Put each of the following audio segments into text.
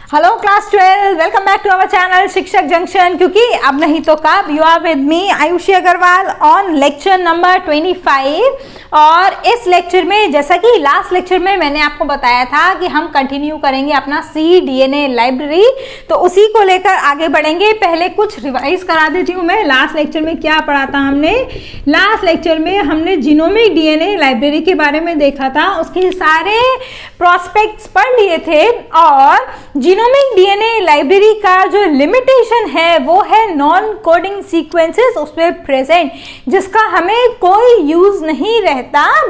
Hello class 12, welcome back to our channel Shikshak junction. क्योंकि अब नहीं तो कब, you are with me Ayushi Agarwal on lecture number 25। और इस लेक्चर में, जैसा कि लास्ट लेक्चर में मैंने आपको बताया था कि हम कंटिन्यू करेंगे अपना cDNA लाइब्रेरी, तो उसी को लेकर आगे बढ़ेंगे। पहले कुछ रिवाइज करा देती हूँ मैं। लास्ट लेक्चर में क्या पढ़ा था हमने? लास्ट लेक्चर में हमने जीनोमिक डीएनए लाइब्रेरी के बारे में देखा था, उसके सारे प्रोस्पेक्ट्स पढ़ लिए थे। और जीनोमिक डीएनए लाइब्रेरी का जो लिमिटेशन है वो है नॉन कोडिंग सीक्वेंसेस उसमें प्रेजेंट, जिसका हमें कोई यूज नहीं रहता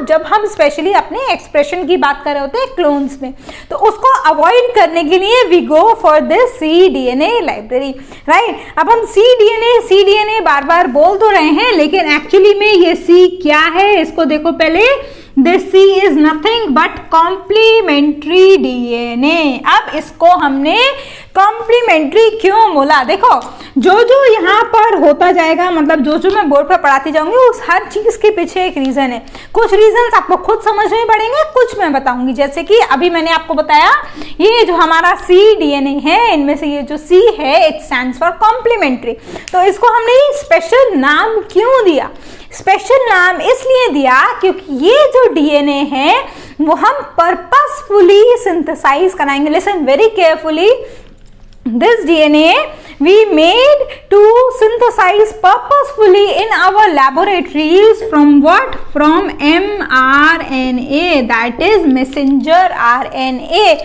जब हम स्पेशली अपने एक्सप्रेशन की बात कर रहे होते हैं क्लोन्स में। तो उसको अवॉइड करने के लिए we go for this cDNA library, right. अब हम cDNA बार बार बोल तो रहे हैं, लेकिन एक्चुअली में ये C क्या है इसको देखो पहले। This C is nothing but complementary DNA। अब इसको हमने कॉम्प्लीमेंट्री क्यों बोला? देखो, जो जो यहाँ पर होता जाएगा, मतलब जो जो मैं बोर्ड पर पढ़ाती जाऊंगी, उस हर चीज के पीछे एक रीजन है। कुछ रीजन आपको खुद समझने पड़ेंगे, कुछ मैं बताऊंगी। जैसे कि अभी मैंने आपको बताया, ये जो हमारा cDNA है, इनमें से ये जो C है, इट स्टैंड्स फॉर कॉम्प्लीमेंट्री। तो इसको हमने स्पेशल नाम क्यों दिया? स्पेशल नाम इसलिए दिया क्योंकि ये जो डीएनए है वो हम पर्पसफुली सिंथेसाइज कराएंगे। Listen very carefully, this DNA we made to synthesize purposefully in our laboratories from what? From mRNA, that is messenger RNA।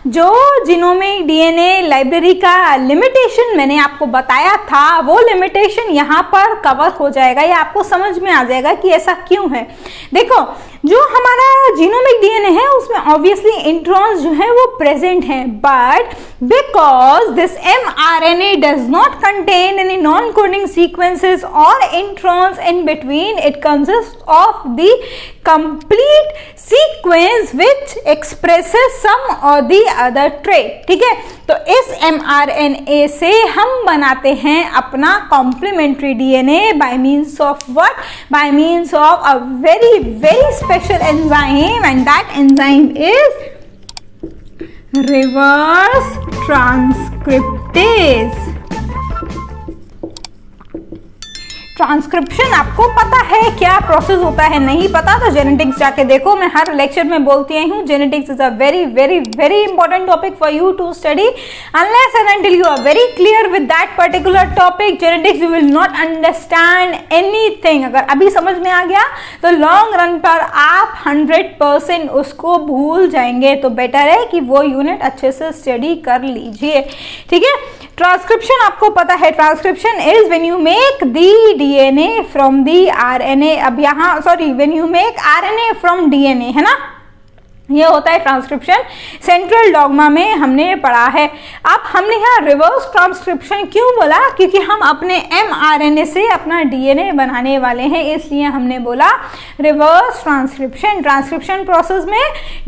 जो जीनोमिक डीएनए लाइब्रेरी का लिमिटेशन मैंने आपको बताया था, वो लिमिटेशन यहाँ पर कवर हो जाएगा, या आपको समझ में आ जाएगा कि ऐसा क्यों है। देखो, जो हमारा जीनोमिक डीएनए है उसमें ऑब्वियसली इंट्रॉन्स जो है वो प्रेजेंट हैं, but because this mRNA does not contain any non-coding sequences or introns in between, it consists of the complete sequence which expresses some or the other trait। ठीक है, तो इस mRNA से हम बनाते हैं अपना complementary DNA by means of what? By means of a very very special enzyme, and that enzyme is reverse transcriptase। Transcription आपको पता है क्या प्रोसेस होता है? नहीं पता तो जेनेटिक्स जाके देखो। मैं हर लेक्चर में बोलती आई हूँ, genetics is a very very very important topic for you to study. Unless and until you are very clear with that particular topic, genetics you will not understand anything. अगर अभी समझ में आ गया तो लॉन्ग रन पर आप 100% उसको भूल जाएंगे। तो बेटर है कि वो यूनिट अच्छे से स्टडी कर लीजिए, ठीक है। ट्रांसक्रिप्शन आपको पता है, transcription is when you make the DNA from the RNA. अब यहाँ sorry, when you make RNA from DNA, है ना, ये होता है ट्रांसक्रिप्शन। सेंट्रल डॉग्मा में हमने पढ़ा है। अब हमने यहाँ रिवर्स ट्रांसक्रिप्शन क्यों बोला? क्योंकि हम अपने mRNA से अपना डीएनए बनाने वाले हैं, इसलिए हमने बोला रिवर्स ट्रांसक्रिप्शन। ट्रांसक्रिप्शन प्रोसेस में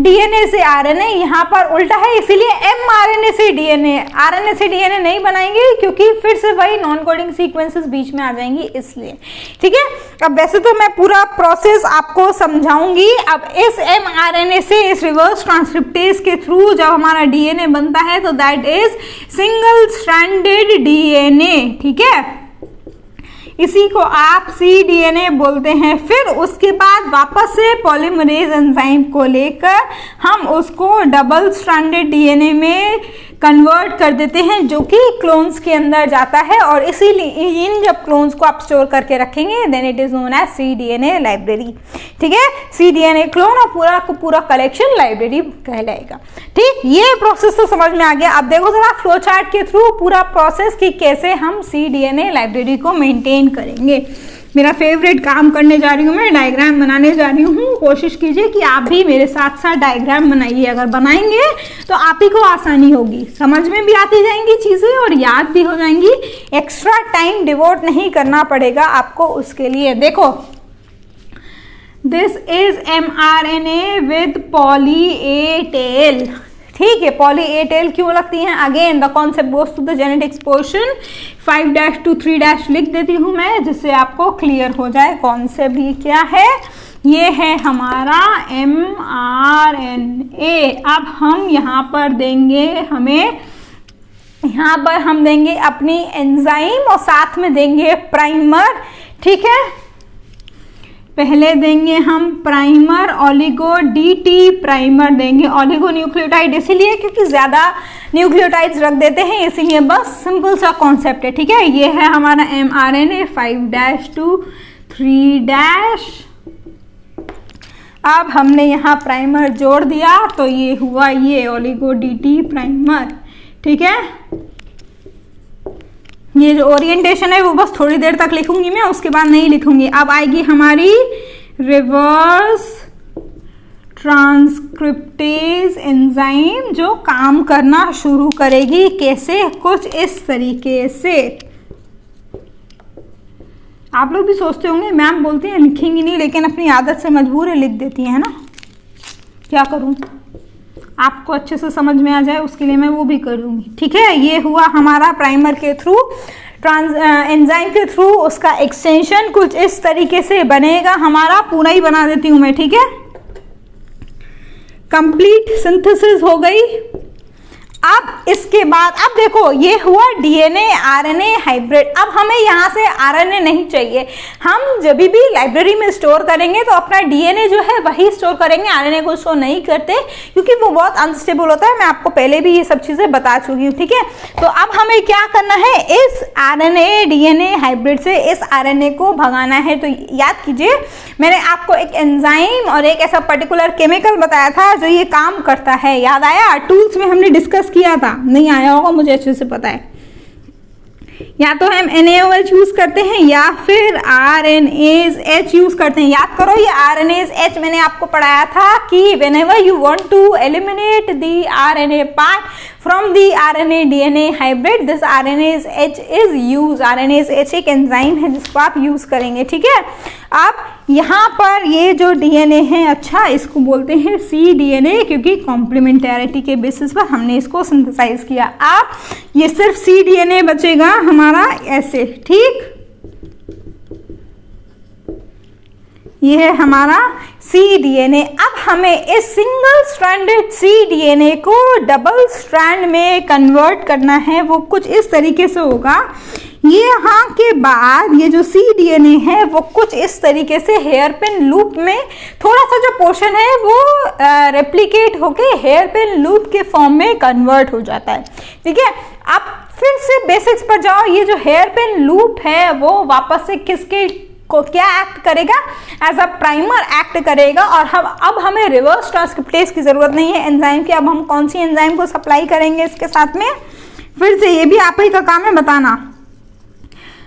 डीएनए से आरएनए, यहाँ पर उल्टा है, इसीलिए mRNA से डीएनए, आरएनए से डीएनए नहीं बनाएंगे, क्योंकि फिर से वही नॉन कोडिंग सीक्वेंसेस बीच में आ जाएंगी, इसलिए। ठीक है, अब वैसे तो मैं पूरा प्रोसेस आपको समझाऊंगी। अब इस mRNA से, इस रिवर्स ट्रांसक्रिप्टेज के थ्रू जब हमारा डीएनए बनता है तो that is single stranded DNA, ठीक है। इसी को आप cDNA बोलते हैं। फिर उसके बाद वापस से पॉलीमरेज एंजाइम को लेकर हम उसको डबल स्ट्रैंडेड डीएनए में कन्वर्ट कर देते हैं, जो कि क्लोन्स के अंदर जाता है। और इसीलिए इन जब क्लोन्स को आप स्टोर करके रखेंगे, then it is known as cDNA library, ठीक है। cDNA क्लोन और पूरा को पूरा कलेक्शन लाइब्रेरी कहलाएगा, ठीक। ये प्रोसेस तो समझ में आ गया। अब देखो जरा फ्लो चार्ट के थ्रू पूरा प्रोसेस कि कैसे हम cDNA लाइब्रेरी को मेंटेन करेंगे। मेरा फेवरेट काम करने जा रही हूँ, मैं डायग्राम बनाने जा रही हूँ। कोशिश कीजिए कि आप भी मेरे साथ साथ डायग्राम बनाइए। अगर बनाएंगे तो आप ही को आसानी होगी, समझ में भी आती जाएंगी चीज़ें और याद भी हो जाएंगी। एक्स्ट्रा टाइम डिवोट नहीं करना पड़ेगा आपको उसके लिए। देखो, this is mRNA with poly A tail, ठीक है। पॉली ए टेल क्यों लगती हैं? Again the concept goes to the genetics portion. 5 to 3 लिख देती हूँ मैं, जिससे आपको क्लियर हो जाए कॉन्सेप्ट ये क्या है। ये है हमारा mRNA। अब हम यहाँ पर देंगे, यहाँ पर हम देंगे अपनी एंजाइम और साथ में देंगे प्राइमर। ठीक है, पहले देंगे हम प्राइमर, ओलिगो DT प्राइमर देंगे। ओलिगो न्यूक्लियोटाइड इसीलिए क्योंकि ज़्यादा न्यूक्लियोटाइड्स रख देते हैं, इसीलिए बस सिंपल सा कॉन्सेप्ट है। ठीक है, ये है हमारा mRNA 5' to 3'। अब हमने यहाँ प्राइमर जोड़ दिया तो ये हुआ ये ओलिगो DT प्राइमर। ठीक है, ये जो ओरिएंटेशन है वो बस थोड़ी देर तक लिखूंगी मैं, उसके बाद नहीं लिखूंगी। अब आएगी हमारी रिवर्स ट्रांसक्रिप्टेज एंजाइम जो काम करना शुरू करेगी। कैसे? कुछ इस तरीके से। आप लोग भी सोचते होंगे मैम बोलती हैं लिखेंगी नहीं, लेकिन अपनी आदत से मजबूर है, लिख देती हैं, है ना, क्या करूं, आपको अच्छे से समझ में आ जाए उसके लिए मैं वो भी करूंगी। ठीक है, ये हुआ हमारा प्राइमर के थ्रू, एंजाइम के थ्रू उसका एक्सटेंशन कुछ इस तरीके से बनेगा हमारा। पूरा ही बना देती हूं मैं। ठीक है, कंप्लीट सिंथेसिस हो गई। अब इसके बाद अब देखो ये हुआ DNA RNA हाइब्रिड। अब हमें यहाँ से RNA नहीं चाहिए। हम जब भी लाइब्रेरी में स्टोर करेंगे तो अपना DNA जो है वही स्टोर करेंगे, RNA को स्टोर नहीं करते क्योंकि वो बहुत अनस्टेबल होता है। मैं आपको पहले भी ये सब चीज़ें बता चुकी हूँ। ठीक है, तो अब हमें क्या करना है, इस RNA DNA हाइब्रिड से इस RNA को भगाना है। तो याद कीजिए मैंने आपको एक एंजाइम और एक ऐसा पर्टिकुलर केमिकल बताया था जो ये काम करता है। याद आया? टूल्स में हमने डिस्कस किया था, नहीं आया होगा, मुझे अच्छे से पता है। या तो हम NaOH यूज करते हैं या फिर RNase-H यूज करते हैं। याद करो ये RNase-H मैंने आपको पढ़ाया था कि whenever you want to eliminate the RNA part from the RNA DNA hybrid, this RNase-H is used। RNase-H एक एंजाइम है जिसको आप यूज करेंगे। ठीक है, अब यहाँ पर ये जो DNA है, अच्छा इसको बोलते हैं cDNA क्योंकि कॉम्प्लीमेंटेरिटी के बेसिस पर हमने इसको सिंथेसाइज किया। अब ये सिर्फ cDNA बचेगा हमारा ऐसे। ठीक, ये है हमारा cDNA। अब हमें इस सिंगल स्ट्रैंडेड cDNA को डबल स्ट्रैंड में कन्वर्ट करना है। वो कुछ इस तरीके से होगा। ये यहाँ के बाद ये जो cDNA है वो कुछ इस तरीके से हेयर पिन लूप में थोड़ा सा जो पोर्शन है वो रेप्लिकेट होके हेयर पिन लूप के फॉर्म में कन्वर्ट हो जाता है। ठीक है, अब फिर से बेसिक्स पर जाओ। ये जो हेयर पिन लूप है वो वापस से किसके को क्या एक्ट करेगा, एज अ प्राइमर एक्ट करेगा। और अब हमें रिवर्स ट्रांसक्रिप्टेज की जरूरत नहीं है एंजाइम की। अब हम कौन सी एंजाइम को सप्लाई करेंगे इसके साथ में, फिर से ये भी आप ही का काम है बताना।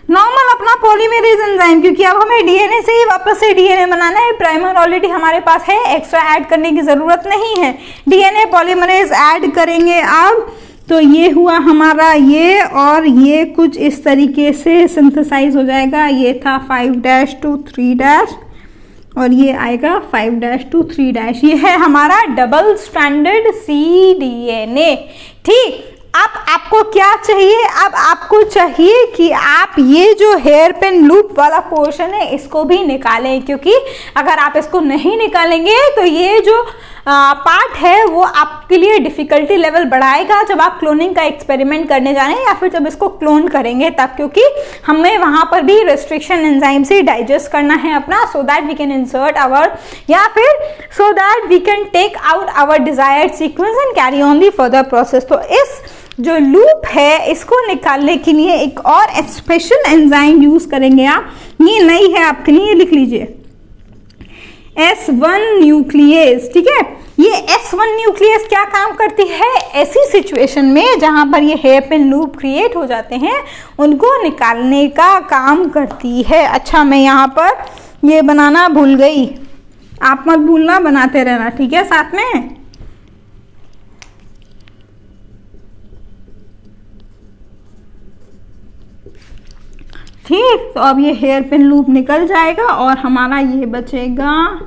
नॉर्मल अपना पॉलीमरेज एंजाइम, क्योंकि अब हमें DNA से ही वापस से DNA बनाना है। प्राइमर ऑलरेडी हमारे पास है, एक्स्ट्रा ऐड करने की जरूरत नहीं है। DNA पॉलीमरेज ऐड करेंगे अब। तो ये हुआ हमारा ये, और ये कुछ इस तरीके से सिंथेसाइज हो जाएगा। ये था 5' to 3' और ये आएगा 5' to 3'। ये है हमारा डबल स्ट्रैंडेड cDNA। ठीक, अब आपको क्या चाहिए, अब आपको चाहिए कि आप ये जो हेयर पिन लूप वाला पोर्शन है इसको भी निकालें, क्योंकि अगर आप इसको नहीं निकालेंगे तो ये जो पार्ट है वो आपके लिए डिफिकल्टी लेवल बढ़ाएगा जब आप क्लोनिंग का एक्सपेरिमेंट करने जा रहे हैं या फिर जब इसको क्लोन करेंगे तब, क्योंकि हमें वहां पर भी रेस्ट्रिक्शन एंजाइम से डाइजेस्ट करना है अपना, so that we can insert our, या फिर so that we can take out our desired sequence and carry on the further process. तो इस जो लूप है इसको निकालने के लिए एक और स्पेशल एंजाइम यूज करेंगे आप। ये नई है आपके लिए, लिख लीजिए S1 न्यूक्लियस। ठीक है, ये S1 न्यूक्लियस क्या काम करती है, ऐसी सिचुएशन में जहां पर ये हेयर पिन लूप क्रिएट हो जाते हैं उनको निकालने का काम करती है। अच्छा, मैं यहाँ पर ये बनाना भूल गई, आप मत भूलना, बनाते रहना। ठीक है, साथ में ठीक। तो अब ये हेयर पिन लूप निकल जाएगा और हमारा ये बचेगा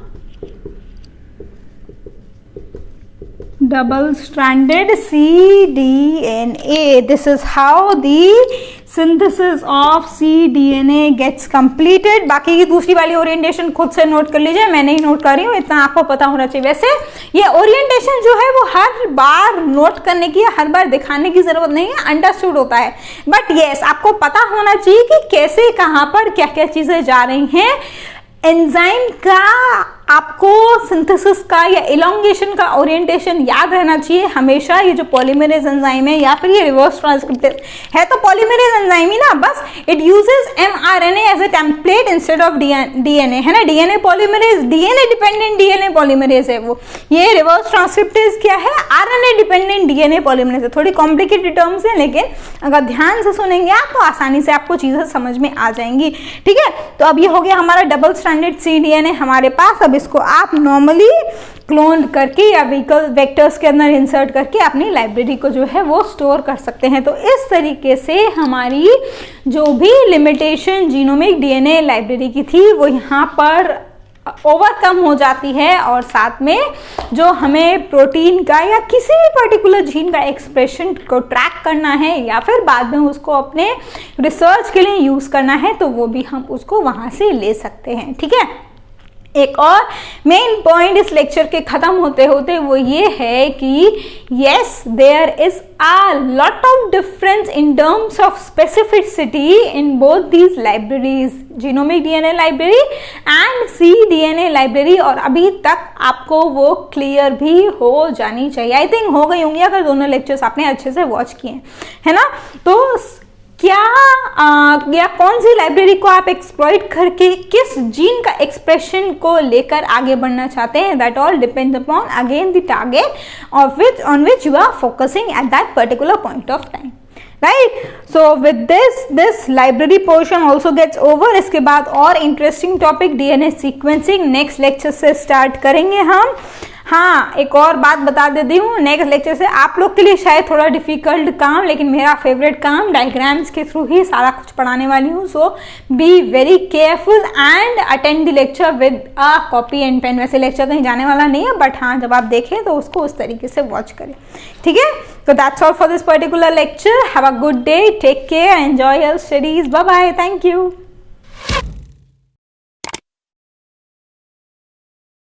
double stranded cDNA। This is how the synthesis of cDNA gets completed. बाकी की दूसरी वाली ओरिएंटेशन खुद से नोट कर लीजिए, मैं नहीं नोट कर रही हूँ, इतना आपको पता होना चाहिए। वैसे ये ओरिएंटेशन जो है वो हर बार नोट करने की, हर बार दिखाने की जरूरत नहीं है, अंडरस्टूड होता है। बट यस, आपको पता होना चाहिए कि कैसे, कहाँ पर क्या क्या चीजें जा रही हैं। एंजाइम का आपको सिंथेसिस का या इलोंगेशन का ओरिएंटेशन याद रहना चाहिए हमेशा। ये जो पॉलीमरेज एंजाइम है या फिर ये रिवर्स ट्रांसक्रिप्टेज है, तो पॉलीमरेज एंजाइम ही ना, बस it uses mRNA as a template instead of DNA, है ना। DNA polymerase, DNA dependent DNA polymerase है वो। ये रिवर्स ट्रांसक्रिप्टेज क्या है? RNA डिपेंडेंट DNA पॉलीमरेज है। थोड़ी कॉम्प्लिकेटेड टर्म्स है, लेकिन अगर ध्यान से सुनेंगे आप तो आसानी से आपको चीजें समझ में आ जाएंगी, ठीक है। तो अब ये हो गया हमारा डबल स्ट्रैंडेड cDNA हमारे पास। अब इसको आप नॉर्मली क्लोन करके या वेक्टर्स के अंदर इंसर्ट करके अपनी लाइब्रेरी को जो है वो स्टोर कर सकते हैं। तो इस तरीके से हमारी जो भी लिमिटेशन जीनोमिक DNA लाइब्रेरी की थी वो यहाँ पर ओवरकम हो जाती है, और साथ में जो हमें प्रोटीन का या किसी भी पर्टिकुलर जीन का एक्सप्रेशन को ट्रैक करना है या फिर बाद में उसको अपने रिसर्च के लिए यूज करना है, तो वो भी हम उसको वहां से ले सकते हैं, ठीक है। एक और मेन पॉइंट इस लेक्चर के खत्म होते होते वो ये है कि yes, there is a lot of difference in terms of specificity in both these libraries, genomic DNA library and cDNA library, और अभी तक आपको वो क्लियर भी हो जानी चाहिए। आई थिंक हो गई होंगी अगर दोनों लेक्चर्स आपने अच्छे से वॉच किए, है ना। तो क्या या कौन सी लाइब्रेरी को आप एक्सप्लॉइट करके किस जीन का एक्सप्रेशन को लेकर आगे बढ़ना चाहते हैं, that all depend upon again the target on which you are focusing at that particular point of time, right. So with this library portion also gets over. इसके बाद और interesting topic DNA sequencing next lecture से start करेंगे हम। हाँ, एक और बात बता देती हूँ, नेक्स्ट लेक्चर से आप लोग के लिए शायद थोड़ा डिफिकल्ट काम, लेकिन मेरा फेवरेट काम, डायग्राम्स के थ्रू ही सारा कुछ पढ़ाने वाली हूँ। So be very careful and attend the lecture with a copy and pen. वैसे लेक्चर कहीं जाने वाला नहीं है, बट हाँ, जब आप देखें तो उसको उस तरीके से वॉच करें, ठीक है। तो that's all for this particular lecture. Have a good day, take care, enjoy your studies, bye bye, thank you.